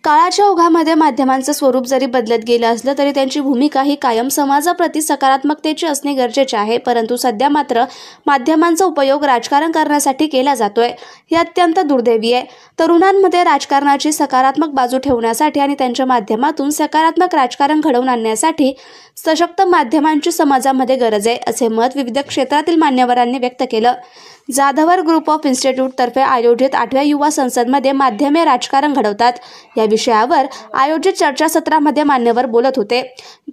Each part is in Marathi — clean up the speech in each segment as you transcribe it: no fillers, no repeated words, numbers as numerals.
काळाच्या ओघामध्ये माध्यमांचं स्वरूप जरी बदलत गेलं असलं तरी त्यांची भूमिका ही कायम समाजाप्रती सकारात्मकतेची असणे गरजेचे आहे। परंतु सध्या मात्र माध्यमांचा उपयोग राजकारण करण्यासाठी केला जातोय, हे अत्यंत दुर्दैवी आहे। तरुणांमध्ये राजकारणाची सकारात्मक बाजू ठेवण्यासाठी आणि त्यांच्या माध्यमातून सकारात्मक राजकारण घडवून आणण्यासाठी सशक्त माध्यमांची समाजामध्ये गरज आहे, असे मत विविध क्षेत्रातील मान्यवरांनी व्यक्त केलं। जाधवर ग्रुप ऑफ इन्स्टिट्यूट तर्फे आयोजित 8व्या युवा संसदमध्ये माध्यमे राजकारण घडवतात या विषयावर आयोजित चर्चासत्रामध्ये मान्यवर बोलत होते।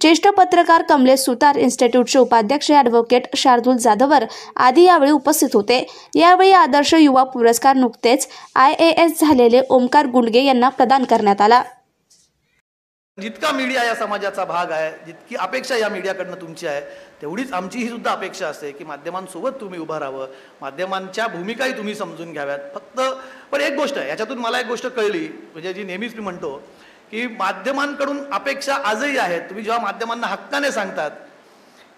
ज्येष्ठ पत्रकार कमलेश सुतार, इन्स्टिट्यूटचे उपाध्यक्ष ॲडव्होकेट शार्दूल जाधवर आदी यावेळी उपस्थित होते। यावेळी आदर्श युवा पुरस्कार नुकतेच IAS झालेले ओमकार गुंडगे यांना प्रदान करण्यात आला। जितका मीडिया या समाजाचा भाग आहे, जितकी अपेक्षा या मीडियाकडनं तुमची आहे, तेवढीच आमची ही सुद्धा अपेक्षा असते की माध्यमांसोबत तुम्ही उभं राहावं, माध्यमांच्या भूमिकाही तुम्ही समजून घ्याव्यात। फक्त पण एक गोष्ट आहे, याच्यातून मला एक गोष्ट कळली, म्हणजे जी नेहमीच मी म्हणतो की माध्यमांकडून अपेक्षा आजही आहेत। तुम्ही जेव्हा माध्यमांना हक्काने सांगतात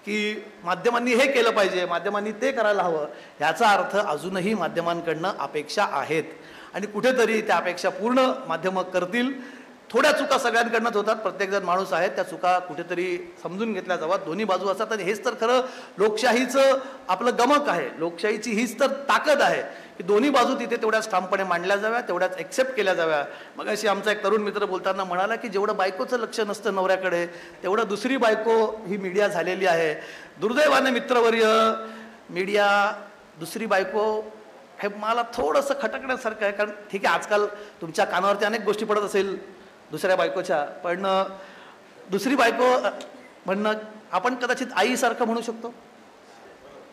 की माध्यमांनी हे केलं पाहिजे, माध्यमांनी ते करायला हवं, याचा अर्थ अजूनही माध्यमांकडनं अपेक्षा आहेत आणि कुठेतरी त्या अपेक्षा पूर्ण माध्यमं करतील। थोड्या चुका सगळ्यांकडनंच होतात, प्रत्येकजण माणूस आहे, त्या चुका कुठेतरी समजून घेतल्या जाव्यात, दोन्ही बाजू असतात। आणि हेच तर खरं लोकशाहीचं आपलं गमक आहे, लोकशाहीची हीच तर ताकद आहे की दोन्ही बाजू तिथे तेवढ्याच ठामपणे मांडल्या जाव्या, तेवढ्याच एक्सेप्ट केल्या जाव्या। मग अशी आमचा एक तरुण मित्र बोलताना म्हणाला की जेवढं बायकोचं लक्ष नसतं नवऱ्याकडे, तेवढं दुसरी बायको ही मीडिया झालेली आहे। दुर्दैवाने मित्रवर्य, मीडिया दुसरी बायको हे मला थोडंसं खटकण्यासारखं आहे। कारण ठीक आहे, आजकाल तुमच्या कानावरती अनेक गोष्टी पडत असेल दुसऱ्या बायकोच्या, पण दुसरी बायको म्हणणं आपण कदाचित आईसारखं म्हणू शकतो।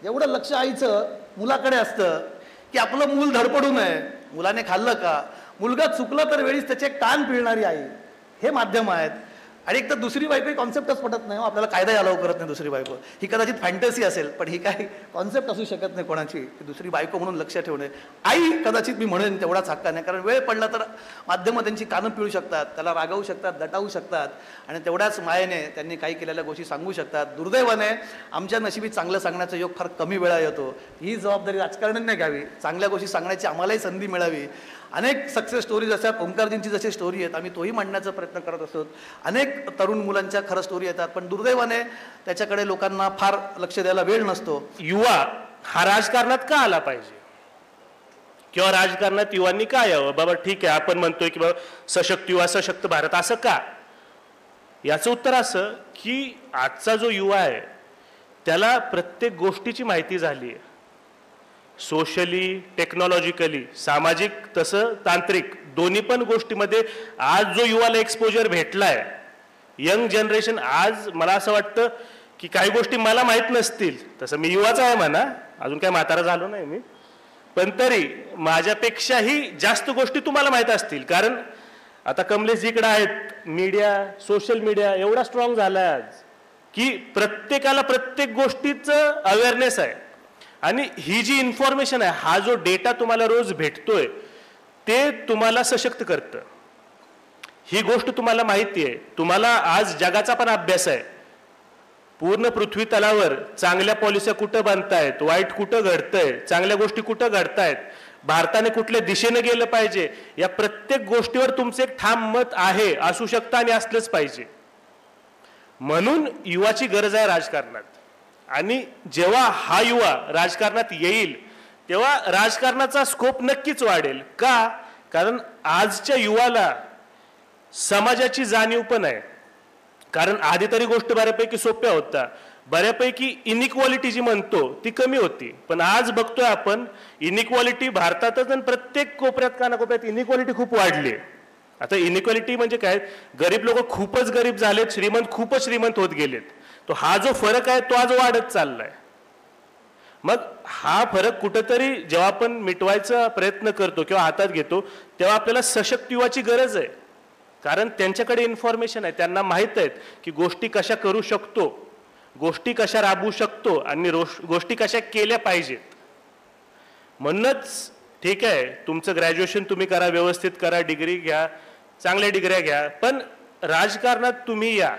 एवढं लक्ष आईचं मुलाकडे असतं की आपलं मूल धडपडू नये, मुलाने खाल्लं का, मुलगा चुकला तर वेळीच त्याचे कान पिळणारी आई, हे माध्यम आहेत। आणि एक तर दुसरी बायको ही कॉन्सेप्टच पटत नाही, आपल्याला कायदा अलाउ करत नाही दुसरी बायको, ही कदाचित फॅन्टसी असेल, पण ही काही कॉन्सेप्ट असू शकत नाही कोणाची की दुसरी बायको म्हणून लक्ष ठेवणे। आई कदाचित मी म्हणेन तेवढाच हक्काने, कारण वेळ पडला तर माध्यमं त्यांची कानं पिळू शकतात, त्याला रागवू शकतात, दटावू शकतात आणि तेवढ्याच मायेने त्यांनी काही केलेल्या गोष्टी सांगू शकतात। दुर्दैवाने आमच्या नशिबी चांगलं सांगण्याचा योग फार कमी वेळा येतो। ही जबाबदारी राजकारण्यांनी घ्यावी, चांगल्या गोष्टी सांगण्याची आम्हालाही संधी मिळावी। अनेक सक्सेस स्टोरीज असतात, ओंकारजींची जशी स्टोरी आहेत आम्ही तोही मांडण्याचा प्रयत्न करत असतो, अनेक तरुण मुलांच्या खरं स्टोरी येतात, पण दुर्दैवाने त्याच्याकडे लोकांना फार लक्ष द्यायला वेळ नसतो। युवा हा राजकारणात का आला पाहिजे किंवा राजकारणात युवांनी का यावं? बाबा ठीक आहे, आपण म्हणतोय की बाबा सशक्त युवा सशक्त भारत, असं का? याचं उत्तर असं की आजचा जो युवा आहे त्याला प्रत्येक गोष्टीची माहिती झाली आहे, सोशली, टेक्नॉलॉजिकली, सामाजिक तसं तांत्रिक, दोन्ही पण गोष्टीमध्ये आज जो युवाला एक्सपोजर भेटलाय, यंग जनरेशन, आज मला असं वाटतं की काही गोष्टी मला माहीत नसतील, तसं मी युवाच आहे म्हणा, अजून काय म्हातारा झालो नाही मी, पण तरी माझ्यापेक्षाही जास्त गोष्टी तुम्हाला माहीत असतील। कारण आता कमलेशजीकडे आहेत, मीडिया, सोशल मीडिया एवढा स्ट्रॉंग झाला आहे आज की प्रत्येकाला प्रत्येक गोष्टीचं अवेअरनेस आहे। आणि ही जी इन्फॉर्मेशन आहे, हा जो डेटा तुम्हाला रोज भेटतोय, ते तुम्हाला सशक्त करतं। ही गोष्ट तुम्हाला माहिती आहे, तुम्हाला आज जगाचा पण अभ्यास आहे, पूर्ण पृथ्वी तलावर चांगल्या पॉलिसी कुठं बनतायत, वाईट कुठं घडतंय, चांगल्या गोष्टी कुठं घडतायत, भारताने कुठल्या दिशेने गेलं पाहिजे, या प्रत्येक गोष्टीवर तुमचं एक ठाम मत आहे, असू शकतं आणि असलंच पाहिजे। म्हणून युवाची गरज आहे राजकारणात। आणि जेव्हा हा युवा राजकारणात येईल तेव्हा राजकारणाचा स्कोप नक्कीच वाढेल। का? कारण आजच्या युवाला समाजाची जाणीव पण आहे। कारण आधी तरी गोष्ट बऱ्यापैकी सोप्या होत्या, बऱ्यापैकी इनइक्वालिटी जी म्हणतो ती कमी होती, पण आज बघतोय आपण इनइक्वालिटी भारतातच आणि प्रत्येक कोपऱ्यात कानाकोपऱ्यात इनइक्वालिटी खूप वाढली आहे। आता इनइक्वालिटी म्हणजे काय? गरीब लोक खूपच गरीब झालेत, श्रीमंत खूपच श्रीमंत होत गेलेत। तो हा जो फरक आहे तो आज वाढत चाललाय। मग हा फरक कुठेतरी जेव्हा आपण मिटवायचा प्रयत्न करतो किंवा हातात घेतो तेव्हा आपल्याला सशक्त युवाची गरज आहे। कारण त्यांच्याकडे इन्फॉर्मेशन आहे, त्यांना माहित आहे की गोष्टी कशा करू शकतो, गोष्टी कशा राबवू शकतो आणि गोष्टी कशा केल्या पाहिजेत। म्हणूनच ठीक आहे, तुमचं ग्रॅज्युएशन तुम्ही करा, व्यवस्थित करा, डिग्री घ्या, चांगल्या डिग्र्या घ्या, पण राजकारणात तुम्ही या,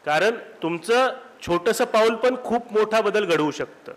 कारण तुमचं छोटंसं पाऊल पण खूप मोठा बदल घडवू शकतं।